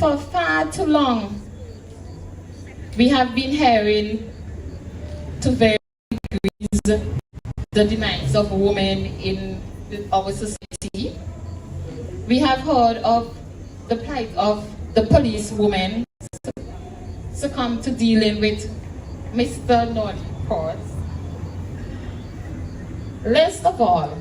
For far too long, we have been hearing to various degrees the demands of women in our society. We have heard of the plight of the police women succumb to dealing with Mr. Northcourt. Last of all,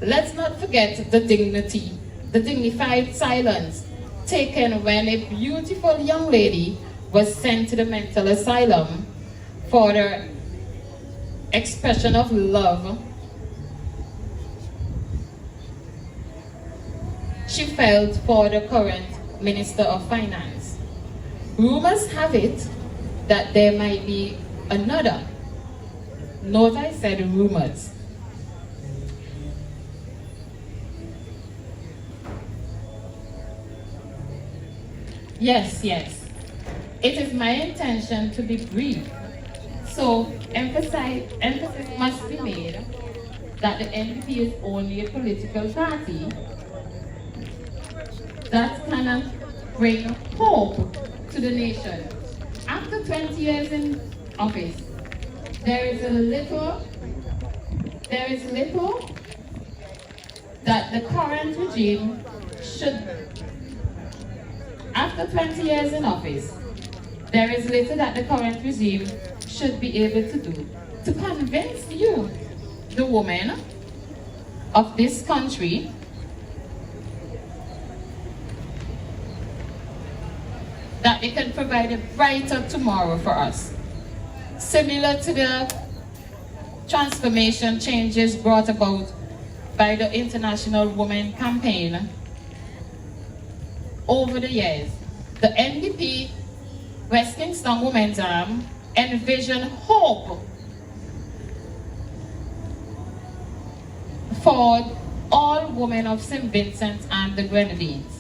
let's not forget the dignity, the dignified silence taken when a beautiful young lady was sent to the mental asylum for the expression of love she felt for the current Minister of Finance. Rumors have it that there might be another. Note I said rumors. Yes. It is my intention to be brief. So emphasis must be made that the NDP is only a political party that can bring hope to the nation. After 20 years in office, there is little that the current regime should. After 20 years in office, there is little that the current regime should be able to do to convince you, the women of this country, that they can provide a brighter tomorrow for us. Similar to the transformation changes brought about by the International Women Campaign over the years, the NDP West Kingston Women's Arm envision hope for all women of St. Vincent and the Grenadines.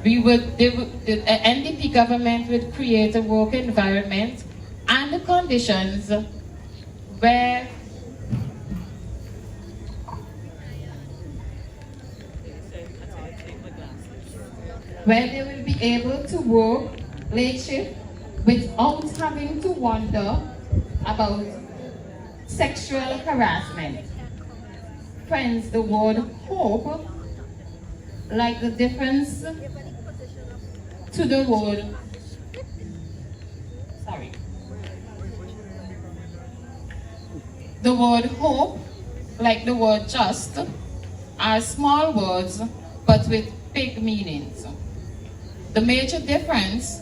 The NDP government would create a work environment and the conditions where they will be able to work late shift without having to wonder about sexual harassment. Friends, the word hope, like the difference to the word, the word hope, like the word just, are small words but with big meanings. The major difference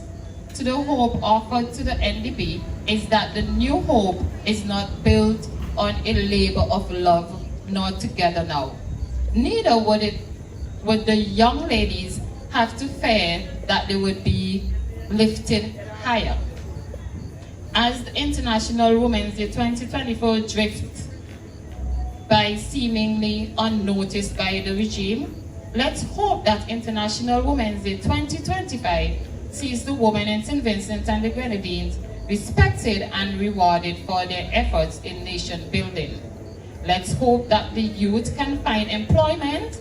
to the hope offered to the NDP is that the new hope is not built on a labor of love nor together now. Neither would the young ladies have to fear that they would be lifted higher. As the International Women's Day 2024 drifts by seemingly unnoticed by the regime, let's hope that International Women's Day 2025 sees the women in St. Vincent and the Grenadines respected and rewarded for their efforts in nation building. Let's hope that the youth can find employment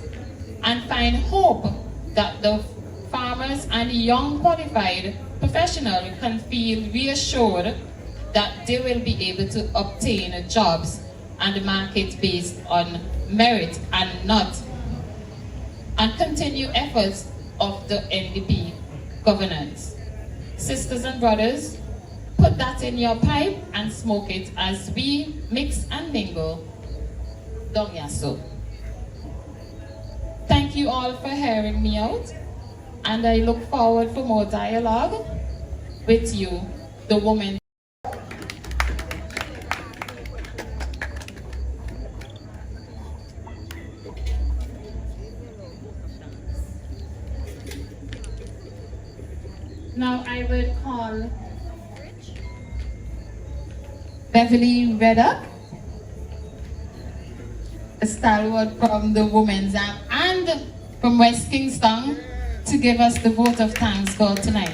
and find hope that the farmers and the young qualified professionals can feel reassured that they will be able to obtain jobs and the market based on merit and continue efforts of the NDP governance. Sisters and brothers, put that in your pipe and smoke it as we mix and mingle Dong Yaso. Thank you all for hearing me out, and I look forward for more dialogue with you, the women. Now I will call Beverly Reddock, a stalwart from the Women's Arm and from West Kingston, to give us the vote of thanks for tonight.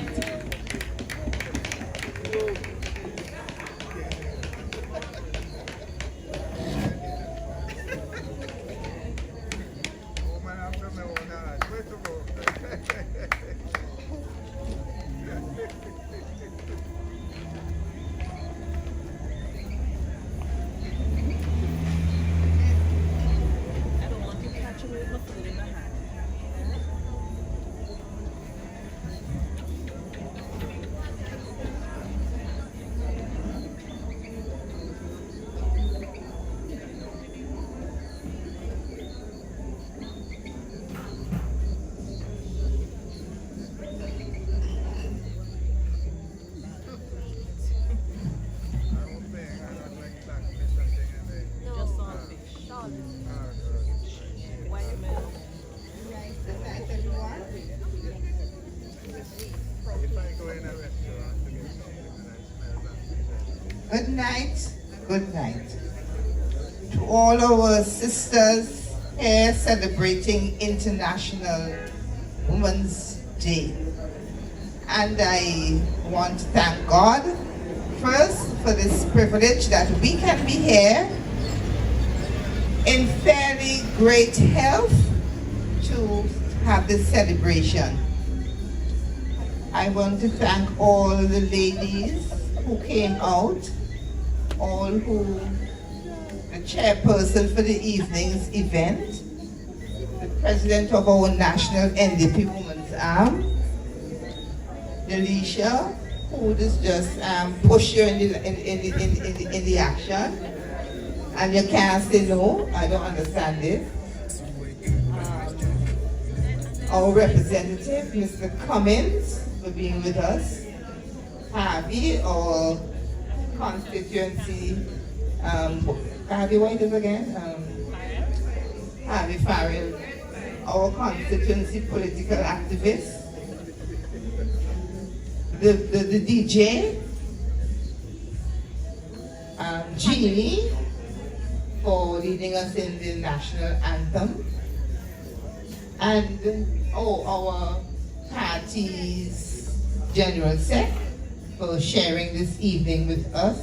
Good night, good night. To all our sisters here celebrating International Women's Day. And I want to thank God first for this privilege that we can be here in fairly great health to have this celebration. I want to thank all the ladies who came out, the chairperson for the evening's event, the president of our National NDP Women's Arm, Delisha, who is just push you in the action, and you can't say no. I don't understand this. Our representative, Mr. Cummins, for being with us. Harvey, our constituency, Harvey, what it is again? Harvey Farrell, our constituency political activist. The DJ, Jeannie, for leading us in the national anthem, and our party's general sec for sharing this evening with us,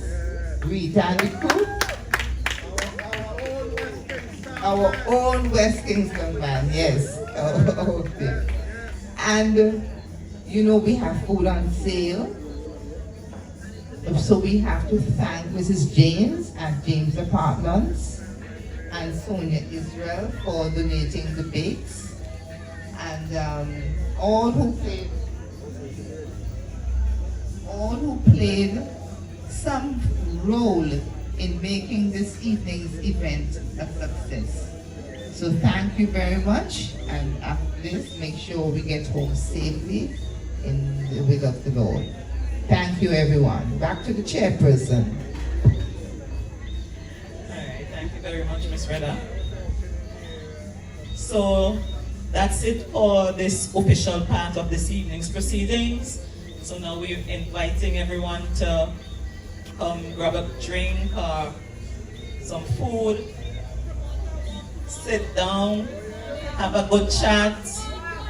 Rita and the crew, our own West Kingston band, yes, okay. And you know, we have food on sale, so we have to thank Mrs. James at James Apartments and Sonia Israel for donating the bakes, and all who played some role in making this evening's event a success. So thank you very much, and after this, make sure we get home safely in the will of the Lord. Thank you, everyone. Back to the chairperson. All right, thank you very much, Ms. Reda. So that's it for this official part of this evening's proceedings. So now we're inviting everyone to come grab a drink or some food, sit down, have a good chat,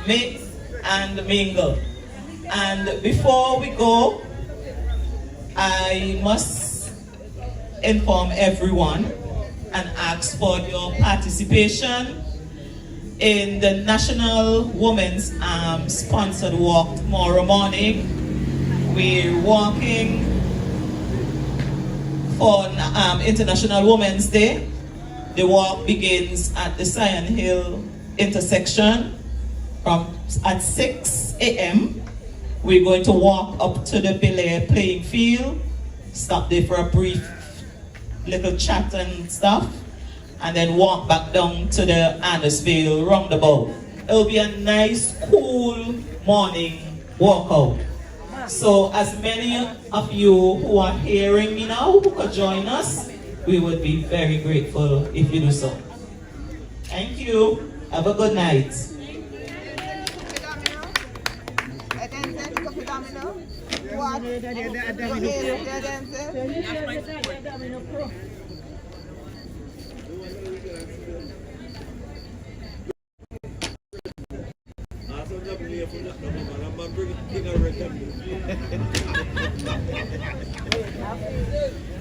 mix and mingle. And before we go, I must inform everyone and ask for your participation in the National Women's sponsored walk tomorrow morning. We're walking for International Women's Day. The walk begins at the Sion Hill intersection at 6 a.m. We're going to walk up to the Belair playing field, stop there for a brief little chat and stuff, and then walk back down to the Andersville roundabout. It'll be a nice, cool morning walkout. So as many of you who are hearing me now who could join us, we would be very grateful if you do so. Thank you. Have a good night.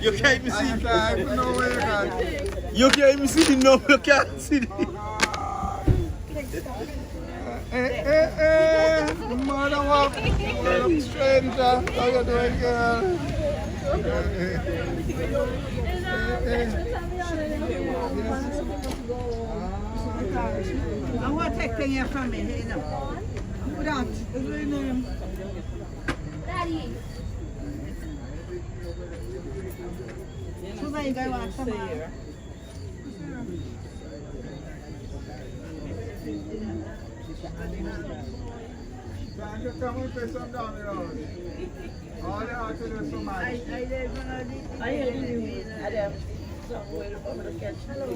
You can't even see. You can't even see. No, you can't see. The mother walk. Stranger, how you doing, girl? I want to take things from me, you know. Put out. Daddy. So where you going to come out? Can't you come and play some down the road? All you have to do is so much. I am somewhere to catch. Hello.